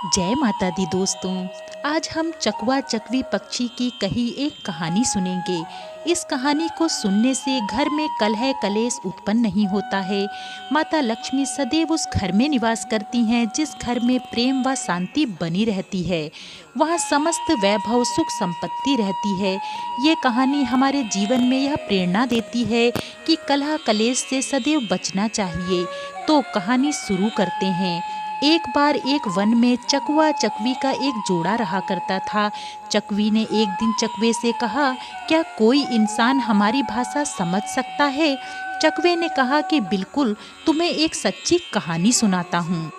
जय माता दी दोस्तों। आज हम चकवा चकवी पक्षी की कही एक कहानी सुनेंगे। इस कहानी को सुनने से घर में कलह कलेश उत्पन्न नहीं होता है। माता लक्ष्मी सदैव उस घर में निवास करती हैं जिस घर में प्रेम व शांति बनी रहती है। वहाँ समस्त वैभव सुख संपत्ति रहती है। ये कहानी हमारे जीवन में यह प्रेरणा देती है कि कलह कलेश से सदैव बचना चाहिए। तो कहानी शुरू करते हैं। एक बार एक वन में चकवा चकवी का एक जोड़ा रहा करता था। चकवी ने एक दिन चकवे से कहा, क्या कोई इंसान हमारी भाषा समझ सकता है? चकवे ने कहा कि बिल्कुल, तुम्हें एक सच्ची कहानी सुनाता हूँ।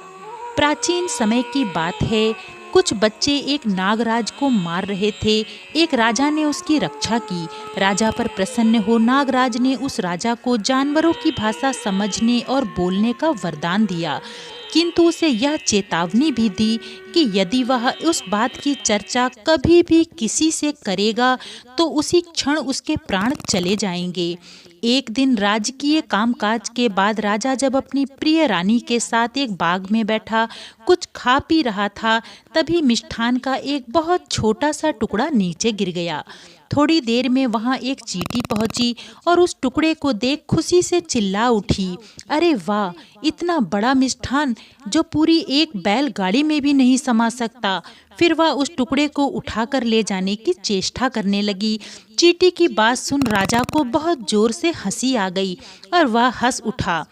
प्राचीन समय की बात है। कुछ बच्चे एक नागराज को मार रहे थे। एक राजा ने उसकी रक्षा की। राजा पर प्रसन्न हो नागराज ने उस राजा को जानवरों की भाषा समझने और बोलने का वरदान दिया, किंतु उसे यह चेतावनी भी दी कि यदि वह उस बात की चर्चा कभी भी किसी से करेगा तो उसी क्षण उसके प्राण चले जाएंगे। एक दिन राजकीय कामकाज के बाद राजा जब अपनी प्रिय रानी के साथ एक बाग में बैठा कुछ खा पी रहा था, तभी मिष्ठान का एक बहुत छोटा सा टुकड़ा नीचे गिर गया। थोड़ी देर में वहां एक चींटी पहुंची और उस टुकड़े को देख खुशी से चिल्ला उठी, अरे वाह, इतना बड़ा मिष्ठान जो पूरी एक बैलगाड़ी में भी नहीं समा सकता। फिर वह उस टुकड़े को उठाकर ले जाने की चेष्टा करने लगी। चींटी की बात सुन राजा को बहुत जोर से हंसी आ गई और वह हंस उठा।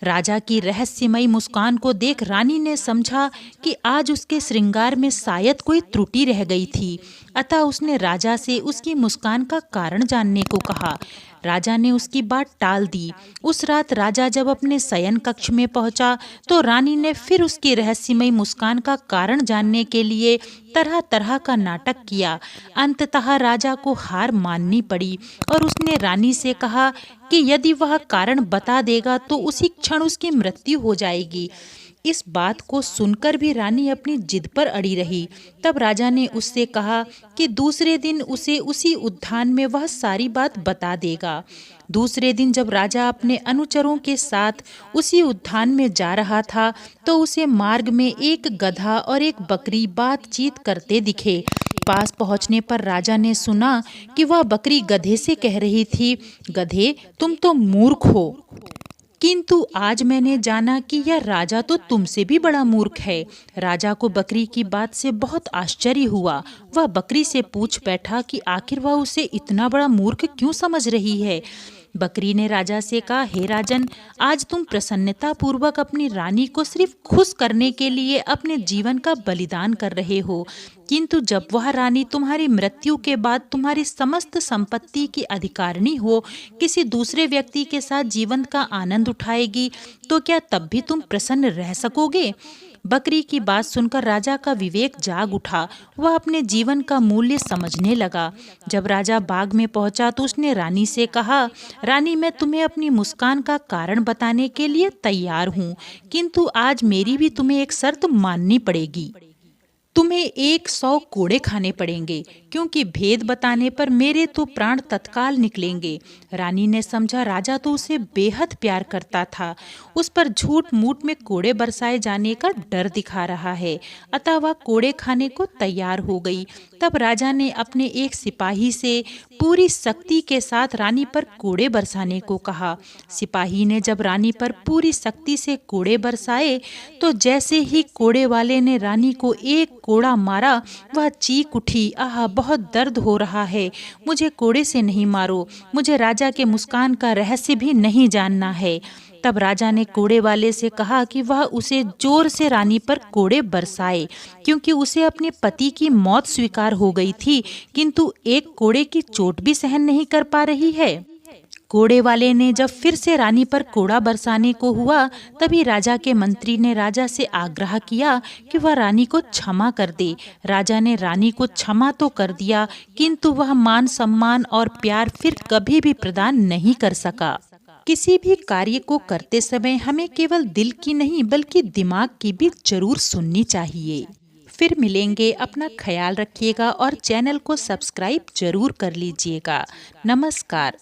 राजा की रहस्यमयी मुस्कान को देख रानी ने समझा कि आज उसके श्रृंगार में शायद कोई त्रुटि रह गई थी। अतः उसने राजा से उसकी मुस्कान का कारण जानने को कहा। राजा ने उसकी बात टाल दी। उस रात राजा जब अपने शयन कक्ष में पहुंचा तो रानी ने फिर उसकी रहस्यमयी मुस्कान का कारण जानने के लिए तरह तरह का नाटक किया। अंततः राजा को हार माननी पड़ी और उसने रानी से कहा कि यदि वह कारण बता देगा तो उसी क्षण उसकी मृत्यु हो जाएगी। इस बात को सुनकर भी रानी अपनी जिद पर अड़ी रही। तब राजा ने उससे कहा कि दूसरे दिन उसे उसी उद्यान में वह सारी बात बता देगा। दूसरे दिन जब राजा अपने अनुचरों के साथ उसी उद्यान में जा रहा था तो उसे मार्ग में एक गधा और एक बकरी बातचीत करते दिखे। पास पहुंचने पर राजा ने सुना कि वह बकरी गधे से कह रही थी, गधे, तुम तो मूर्ख हो, किंतु आज मैंने जाना कि यह राजा तो तुमसे भी बड़ा मूर्ख है। राजा को बकरी की बात से बहुत आश्चर्य हुआ। वह बकरी से पूछ बैठा कि आखिर वह उसे इतना बड़ा मूर्ख क्यों समझ रही है। बकरी ने राजा से कहा, हे राजन, आज तुम प्रसन्नता पूर्वक अपनी रानी को सिर्फ खुश करने के लिए अपने जीवन का बलिदान कर रहे हो, किंतु जब वह रानी तुम्हारी मृत्यु के बाद तुम्हारी समस्त संपत्ति की अधिकारिणी हो किसी दूसरे व्यक्ति के साथ जीवन का आनंद उठाएगी तो क्या तब भी तुम प्रसन्न रह सकोगे? बकरी की बात सुनकर राजा का विवेक जाग उठा। वह अपने जीवन का मूल्य समझने लगा। जब राजा बाग में पहुंचा तो उसने रानी से कहा, रानी, मैं तुम्हें अपनी मुस्कान का कारण बताने के लिए तैयार हूँ, किंतु आज मेरी भी तुम्हें एक शर्त माननी पड़ेगी। तुम्हें 100 कोड़े खाने पड़ेंगे, क्योंकि भेद बताने पर मेरे तो प्राण तत्काल निकलेंगे। रानी ने समझा राजा तो उसे बेहद प्यार करता था, उस पर झूठ मूठ में कोड़े बरसाए जाने का डर दिखा रहा है, अतः वह कोड़े खाने को तैयार हो गई। तब राजा ने अपने एक सिपाही से पूरी शक्ति के साथ रानी पर कोड़े बरसाने को कहा। सिपाही ने जब रानी पर पूरी शक्ति से कोड़े बरसाए तो जैसे ही कोड़े वाले ने रानी को एक कोड़ा मारा, वह चीख उठी, आह, बहुत दर्द हो रहा है, मुझे कोड़े से नहीं मारो, मुझे राजा के मुस्कान का रहस्य भी नहीं जानना है। तब राजा ने कोड़े वाले से कहा कि वह उसे जोर से रानी पर कोड़े बरसाए, क्योंकि उसे अपने पति की मौत स्वीकार हो गई थी, किंतु एक कोड़े की चोट भी सहन नहीं कर पा रही है। कोड़े वाले ने जब फिर से रानी पर कोड़ा बरसाने को हुआ, तभी राजा के मंत्री ने राजा से आग्रह किया कि वह रानी को क्षमा कर दे। राजा ने रानी को क्षमा तो कर दिया, किंतु वह मान सम्मान और प्यार फिर कभी भी प्रदान नहीं कर सका। किसी भी कार्य को करते समय हमें केवल दिल की नहीं बल्कि दिमाग की भी जरूर सुननी चाहिए। फिर मिलेंगे, अपना ख्याल रखिएगा और चैनल को सब्सक्राइब जरूर कर लीजिएगा। नमस्कार।